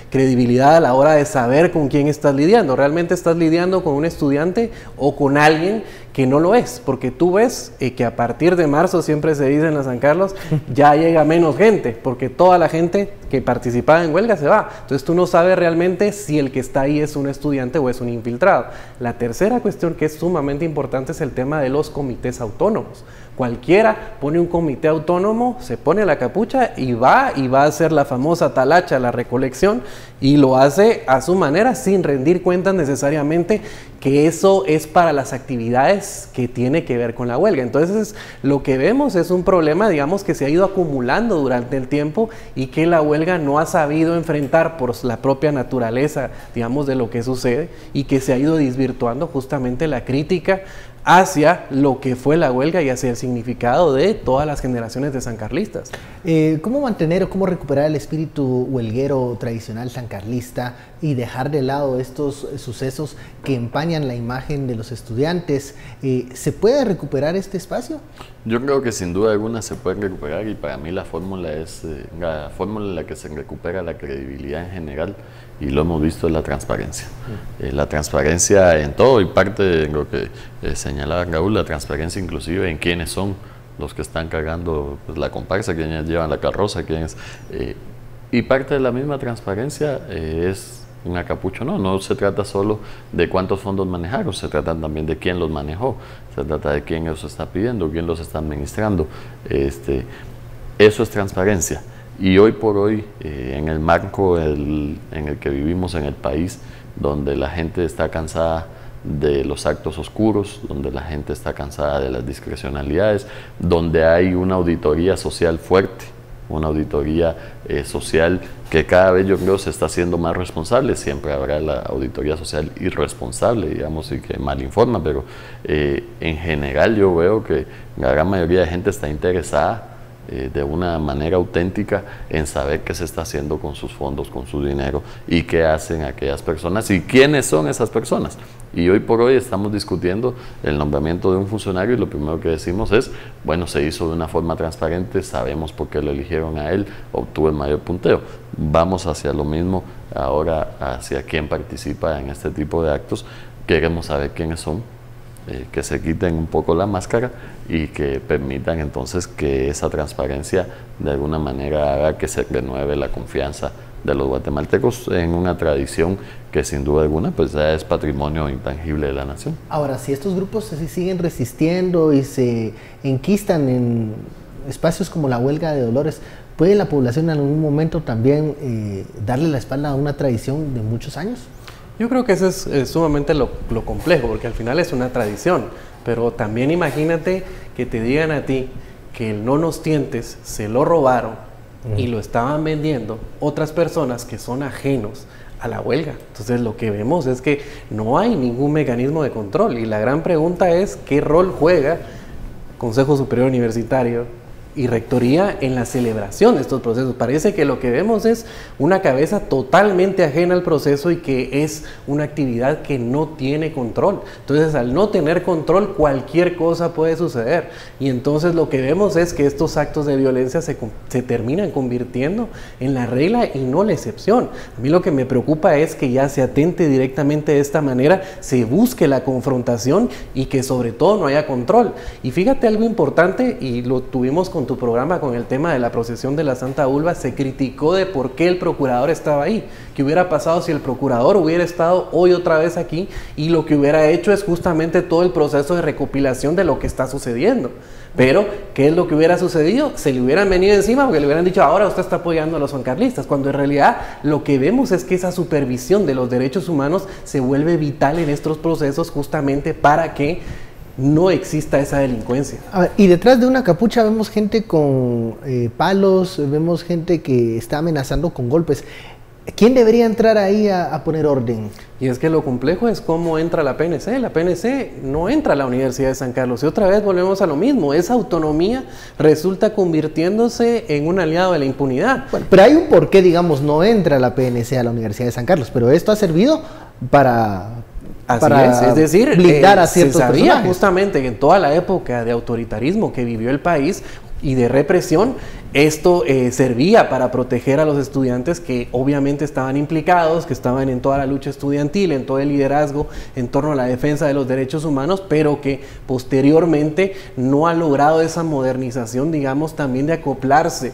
credibilidad a la hora de saber con quién estás lidiando. ¿Realmente estás lidiando con un estudiante o con alguien que no lo es? Porque tú ves que a partir de marzo, siempre se dice en la San Carlos, ya llega menos gente, porque toda la gente que participaba en huelga se va. Entonces tú no sabes realmente si el que está ahí es un estudiante o es un infiltrado. La tercera cuestión que es sumamente importante es el tema de los comités autónomos. Cualquiera pone un comité autónomo, se pone la capucha y va a hacer la famosa talacha, la recolección, y lo hace a su manera sin rendir cuentas necesariamente que eso es para las actividades que tiene que ver con la huelga. Entonces lo que vemos es un problema, digamos, que se ha ido acumulando durante el tiempo y que la huelga no ha sabido enfrentar por la propia naturaleza, digamos, de lo que sucede, y que se ha ido desvirtuando justamente la crítica hacia lo que fue la huelga y hacia el significado de todas las generaciones de sancarlistas. ¿Cómo mantener o cómo recuperar el espíritu huelguero tradicional sancarlista y dejar de lado estos sucesos que empañan la imagen de los estudiantes? ¿Se puede recuperar este espacio? Yo creo que sin duda alguna se puede recuperar, y para mí la fórmula es la fórmula en la que se recupera la credibilidad en general, y lo hemos visto, es la transparencia. La transparencia en todo, y parte de lo que señalaba Raúl, la transparencia inclusive en quiénes son los que están cargando pues, la comparsa, quienes llevan la carroza, quienes... y parte de la misma transparencia es un acapucho, no se trata solo de cuántos fondos manejaron, se trata también de quién los manejó, se trata de quién los está pidiendo, quién los está administrando. Eso es transparencia. Y hoy por hoy, en el marco en el que vivimos en el país, donde la gente está cansada de los actos oscuros, donde la gente está cansada de las discrecionalidades, donde hay una auditoría social fuerte, una auditoría social que cada vez yo creo se está haciendo más responsable. Siempre habrá la auditoría social irresponsable, digamos, y que mal informa, pero en general yo veo que la gran mayoría de gente está interesada de una manera auténtica en saber qué se está haciendo con sus fondos, con su dinero, y qué hacen aquellas personas y quiénes son esas personas. Y hoy por hoy estamos discutiendo el nombramiento de un funcionario y lo primero que decimos es, bueno, se hizo de una forma transparente, sabemos por qué lo eligieron a él, obtuvo el mayor punteo. Vamos hacia lo mismo ahora, hacia quién participa en este tipo de actos. Queremos saber quiénes son, que se quiten un poco la máscara y que permitan entonces que esa transparencia de alguna manera haga que se renueve la confianza de los guatemaltecos en una tradición que sin duda alguna pues ya es patrimonio intangible de la nación. Ahora, si estos grupos se siguen resistiendo y se enquistan en espacios como la huelga de Dolores, ¿puede la población en algún momento también darle la espalda a una tradición de muchos años? Yo creo que eso es sumamente lo complejo, porque al final es una tradición, pero también imagínate que te digan a ti que el no nos tientes se lo robaron y lo estaban vendiendo otras personas que son ajenos a la huelga. Entonces lo que vemos es que no hay ningún mecanismo de control y la gran pregunta es ¿qué rol juega Consejo Superior Universitario y Rectoría en la celebración de estos procesos? Parece que lo que vemos es una cabeza totalmente ajena al proceso y que es una actividad que no tiene control. Entonces, al no tener control, cualquier cosa puede suceder. Y entonces lo que vemos es que estos actos de violencia se terminan convirtiendo en la regla y no la excepción. A mí lo que me preocupa es que ya se atente directamente de esta manera, se busque la confrontación y que sobre todo no haya control. Y fíjate algo importante, y lo tuvimos con tu programa con el tema de la procesión de la Santa Ulva, se criticó de por qué el procurador estaba ahí. ¿Qué hubiera pasado si el procurador hubiera estado hoy otra vez aquí y lo que hubiera hecho es justamente todo el proceso de recopilación de lo que está sucediendo? Pero, ¿qué es lo que hubiera sucedido? Se le hubieran venido encima porque le hubieran dicho, ahora usted está apoyando a los sancarlistas, cuando en realidad lo que vemos es que esa supervisión de los derechos humanos se vuelve vital en estos procesos justamente para que no exista esa delincuencia. A ver, y detrás de una capucha vemos gente con palos, vemos gente que está amenazando con golpes. ¿Quién debería entrar ahí a poner orden? Y es que lo complejo es cómo entra la PNC. La PNC no entra a la Universidad de San Carlos. Y otra vez volvemos a lo mismo. Esa autonomía resulta convirtiéndose en un aliado de la impunidad. Bueno, pero hay un porqué, digamos, no entra la PNC a la Universidad de San Carlos, pero esto ha servido para es decir, blindar a ciertos se sabía personajes. Justamente que en toda la época de autoritarismo que vivió el país y de represión, esto servía para proteger a los estudiantes que obviamente estaban implicados, que estaban en toda la lucha estudiantil, en todo el liderazgo en torno a la defensa de los derechos humanos, pero que posteriormente no ha logrado esa modernización, digamos, también de acoplarse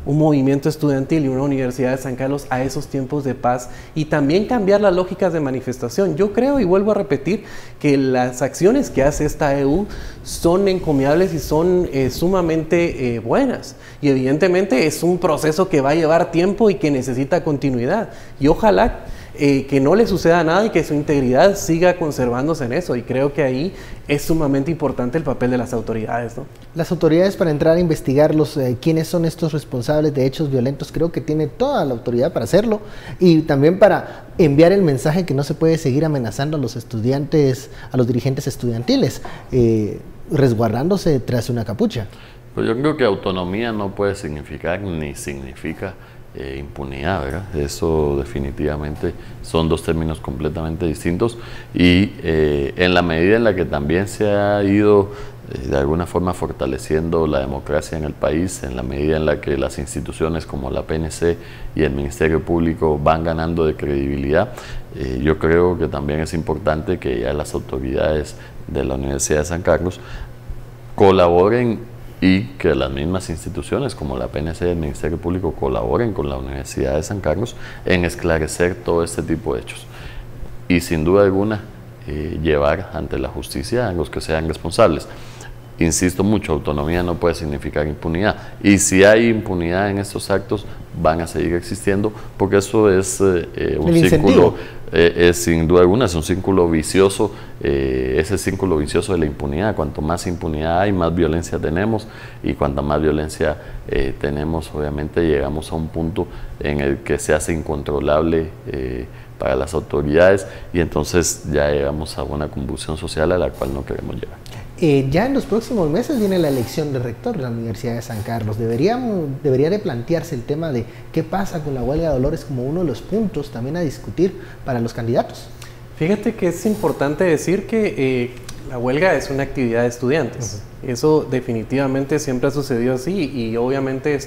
un movimiento estudiantil y una Universidad de San Carlos a esos tiempos de paz y también cambiar las lógicas de manifestación. Yo creo, y vuelvo a repetir, que las acciones que hace esta EU son encomiables y son sumamente buenas, y evidentemente es un proceso que va a llevar tiempo y que necesita continuidad, y ojalá que no le suceda nada y que su integridad siga conservándose en eso, y creo que ahí es sumamente importante el papel de las autoridades, ¿no? Las autoridades, para entrar a investigar quiénes son estos responsables de hechos violentos, creo que tiene toda la autoridad para hacerlo, y también para enviar el mensaje que no se puede seguir amenazando a los estudiantes, a los dirigentes estudiantiles, resguardándose tras una capucha. Pues yo creo que autonomía no puede significar ni significa impunidad, ¿verdad? Eso definitivamente son dos términos completamente distintos, y en la medida en la que también se ha ido de alguna forma fortaleciendo la democracia en el país, en la medida en la que las instituciones como la PNC y el Ministerio Público van ganando de credibilidad, yo creo que también es importante que ya las autoridades de la Universidad de San Carlos colaboren, no solamente y que las mismas instituciones como la PNC y el Ministerio Público colaboren con la Universidad de San Carlos en esclarecer todo este tipo de hechos y sin duda alguna llevar ante la justicia a los que sean responsables. Insisto mucho, autonomía no puede significar impunidad, y si hay impunidad en estos actos van a seguir existiendo, porque eso es un círculo, sin duda alguna es un círculo vicioso, ese círculo vicioso de la impunidad. Cuanto más impunidad hay, más violencia tenemos, y cuanta más violencia tenemos, obviamente llegamos a un punto en el que se hace incontrolable para las autoridades, y entonces ya llegamos a una convulsión social a la cual no queremos llegar. Ya en los próximos meses viene la elección de rector de la Universidad de San Carlos. Debería de plantearse el tema de qué pasa con la huelga de Dolores como uno de los puntos también a discutir para los candidatos. Fíjate que es importante decir que la huelga es una actividad de estudiantes. Eso definitivamente siempre ha sucedido así, y obviamente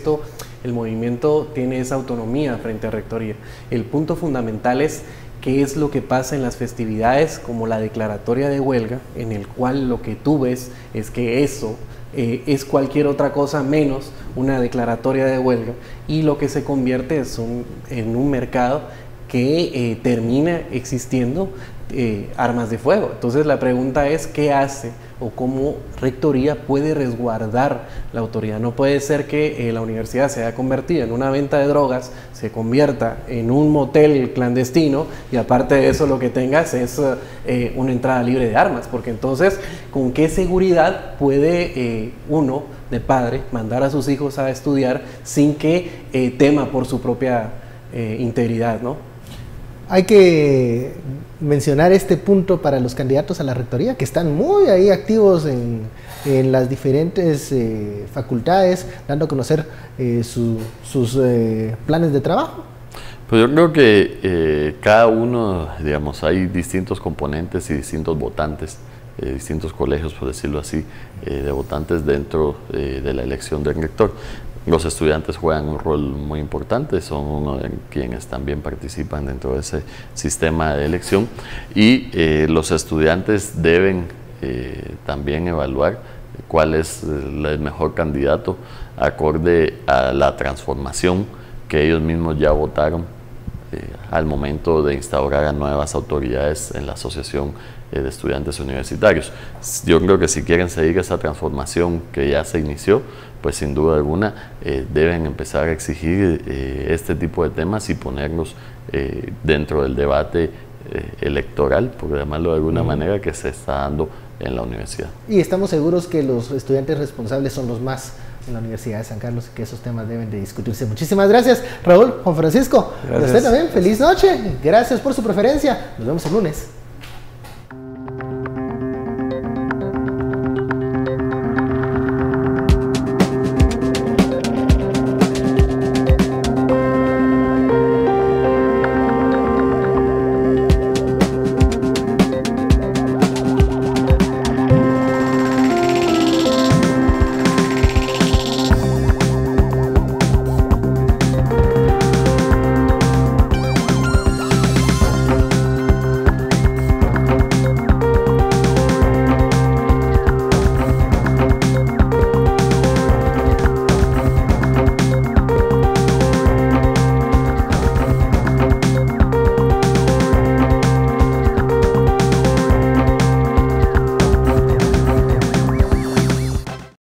el movimiento tiene esa autonomía frente a rectoría. El punto fundamental es qué es lo que pasa en las festividades como la declaratoria de huelga, en el cual lo que tú ves es que eso es cualquier otra cosa menos una declaratoria de huelga, y lo que se convierte en un mercado que termina existiendo armas de fuego. Entonces la pregunta es ¿qué hace o cómo rectoría puede resguardar la autoridad? No puede ser que la universidad se haya convertido en una venta de drogas, se convierta en un motel clandestino, y aparte de eso lo que tengas es una entrada libre de armas, porque entonces ¿con qué seguridad puede uno de padre mandar a sus hijos a estudiar sin que tema por su propia integridad, ¿no? Hay que mencionar este punto para los candidatos a la rectoría, que están muy ahí activos en las diferentes facultades, dando a conocer sus planes de trabajo. Pues yo creo que cada uno, digamos, hay distintos componentes y distintos votantes, distintos colegios, por decirlo así, de votantes dentro de la elección del rector. Los estudiantes juegan un rol muy importante, son uno de quienes también participan dentro de ese sistema de elección, y los estudiantes deben también evaluar cuál es el mejor candidato acorde a la transformación que ellos mismos ya votaron al momento de instaurar a nuevas autoridades en la Asociación de Estudiantes Universitarios. Yo creo que si quieren seguir esa transformación que ya se inició, pues sin duda alguna deben empezar a exigir este tipo de temas y ponerlos dentro del debate electoral, por llamarlo de alguna manera, que se está dando en la universidad. Y estamos seguros que los estudiantes responsables son los más en la Universidad de San Carlos, y que esos temas deben de discutirse. Muchísimas gracias, Raúl, Juan Francisco. Gracias. A usted también, feliz noche. Gracias por su preferencia. Nos vemos el lunes.